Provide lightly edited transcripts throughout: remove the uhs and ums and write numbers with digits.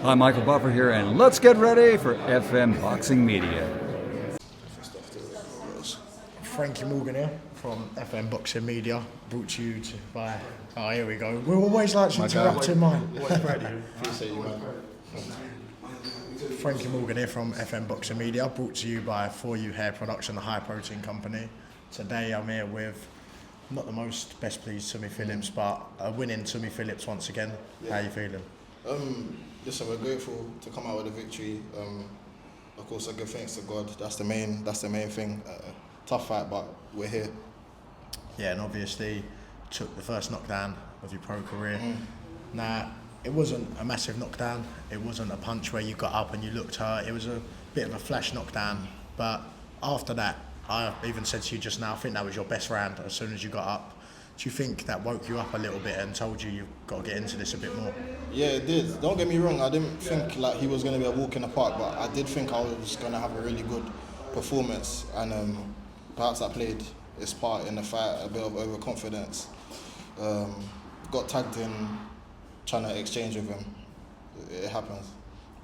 Hi, Michael Buffer here, and let's get ready for FM Boxing Media. Frankie Morgan here from FM Boxing Media, brought to you by... Oh, here we go. We're always like to interrupt in mine. Frankie Morgan here from FM Boxing Media, brought to you by For You Hair Production, the high protein company. Today I'm here with not the most best pleased Tumi Phillips, but a winning Tumi Phillips once again. Yeah. How are you feeling? Listen, we're grateful to come out with a victory. Of course, I give thanks to God. That's the main thing. Tough fight, but we're here. Yeah, and obviously took the first knockdown of your pro career. Now, it wasn't a massive knockdown. It wasn't a punch where you got up and you looked hurt. It was a bit of a flash knockdown. But after that, I even said to you just now, I think that was your best round as soon as you got up. Do you think that woke you up a little bit and told you you've got to get into this a bit more? Yeah, it did. Don't get me wrong, I didn't think like he was going to be a walk in the park, but I did think I was going to have a really good performance, and perhaps that played its part in the fight, a bit of overconfidence. Got tagged in trying to exchange with him. It happens.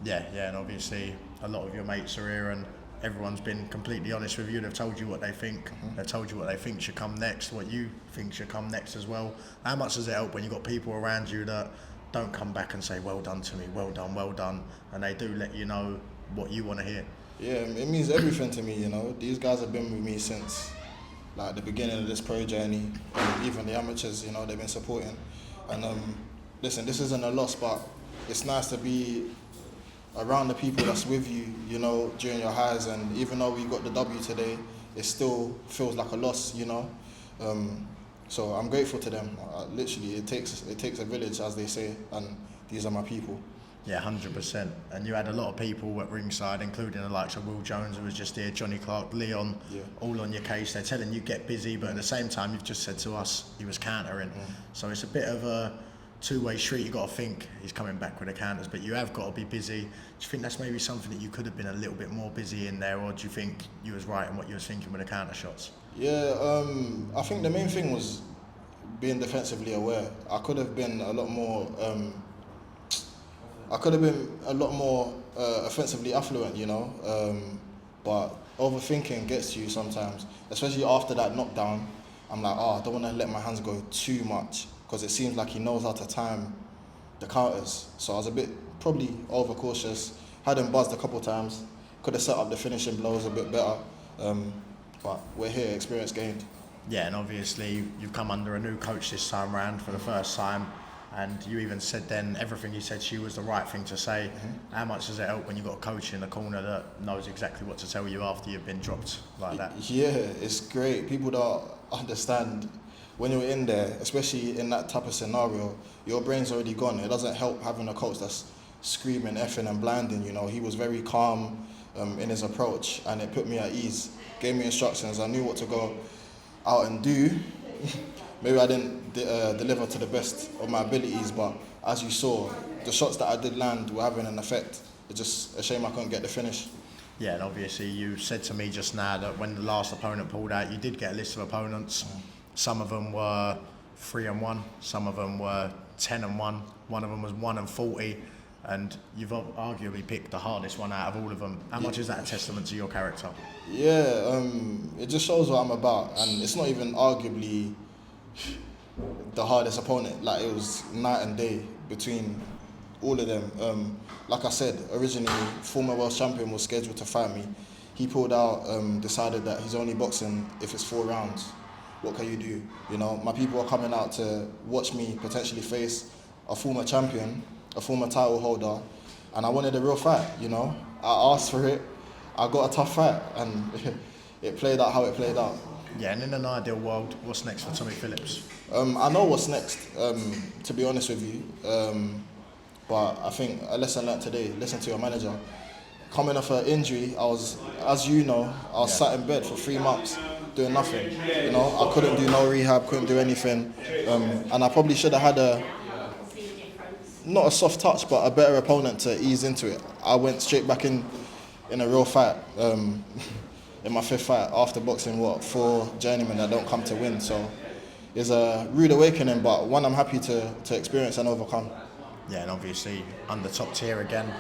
Yeah, and obviously a lot of your mates are here and everyone's been completely honest with you. They've told you what they think. They've told you what they think should come next, what you think should come next as well. How much does it help when you've got people around you that don't come back and say, well done to me, well done, and they do let you know what you want to hear? Yeah, it means everything to me, you know. These guys have been with me since like the beginning of this pro journey, and even the amateurs, you know, they've been supporting. And listen, this isn't a loss, but it's nice to be around the people that's with you, you know, during your highs. And even though we got the W today, it still feels like a loss, you know. So I'm grateful to them. Literally, it takes a village, as they say, and these are my people. Yeah, 100%. And you had a lot of people at ringside, including the likes of Will Jones, who was just here, Johnny Clark, Leon, all on your case. They're telling you get busy, but at the same time, you've just said to us he was countering. So it's a bit of a two-way street. You've got to think he's coming back with the counters, but you have got to be busy. Do you think that's maybe something that you could have been a little bit more busy in there, or do you think you was right in what you was thinking with the counter shots? Yeah, I think the main thing was being defensively aware. I could have been a lot more offensively affluent, you know, but overthinking gets to you sometimes, especially after that knockdown. I'm like, I don't want to let my hands go too much, because it seems like he knows how to time the counters. So I was a bit probably overcautious, had him buzzed a couple times, could have set up the finishing blows a bit better, but we're here, experience gained. Yeah, and obviously you've come under a new coach this time round for the first time, and you even said then everything you said to you was the right thing to say. How much does it help when you've got a coach in the corner that knows exactly what to tell you after you've been dropped like that? Yeah, it's great. People don't understand when you're in there, especially in that type of scenario, your brain's already gone. It doesn't help having a coach that's screaming, effing and blinding, you know. He was very calm in his approach, and it put me at ease, gave me instructions. I knew what to go out and do. Maybe I didn't deliver to the best of my abilities, but as you saw, the shots that I did land were having an effect. It's just a shame I couldn't get the finish. Yeah, and obviously you said to me just now that when the last opponent pulled out, you did get a list of opponents. Some of them were 3-1, some of them were 10-1, one of them was 1-40, and you've arguably picked the hardest one out of all of them. How much is that a testament to your character? Yeah, it just shows what I'm about, and it's not even arguably the hardest opponent. Like, it was night and day between all of them. Like I said, originally, former world champion was scheduled to fight me. He pulled out, decided that he's only boxing if it's 4 rounds. What can you do? You know, my people are coming out to watch me potentially face a former champion, a former title holder, and I wanted a real fight, you know. I asked for it, I got a tough fight, and it played out how it played out. Yeah, and in an ideal world, what's next for Tumi Phillips? I know what's next, to be honest with you, but I think a lesson learned today, listen to your manager. Coming off an injury, I was, as you know, sat in bed for 3 months doing nothing. You know, I couldn't do no rehab, couldn't do anything, and I probably should have had not a soft touch, but a better opponent to ease into it. I went straight back in a real fight. In my 5th fight after boxing 4 journeymen that don't come to win, so it's a rude awakening, but one I'm happy to experience and overcome. Yeah, and obviously under top tier again,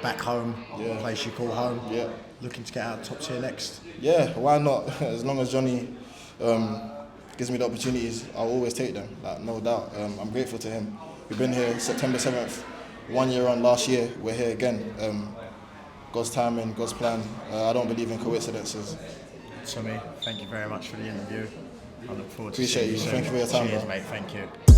back home, Yeah. place you call home. Yeah. Looking to get out of top tier next. Yeah, why not? As long as Johnny gives me the opportunities, I'll always take them, like, no doubt. I'm grateful to him. We've been here September 7th, 1 year on last year, we're here again. God's timing, God's plan. I don't believe in coincidences. Tumi, thank you very much for the interview. I look forward to Appreciate seeing you. soon. Thank you for your time, Cheers, bro. mate. Thank you.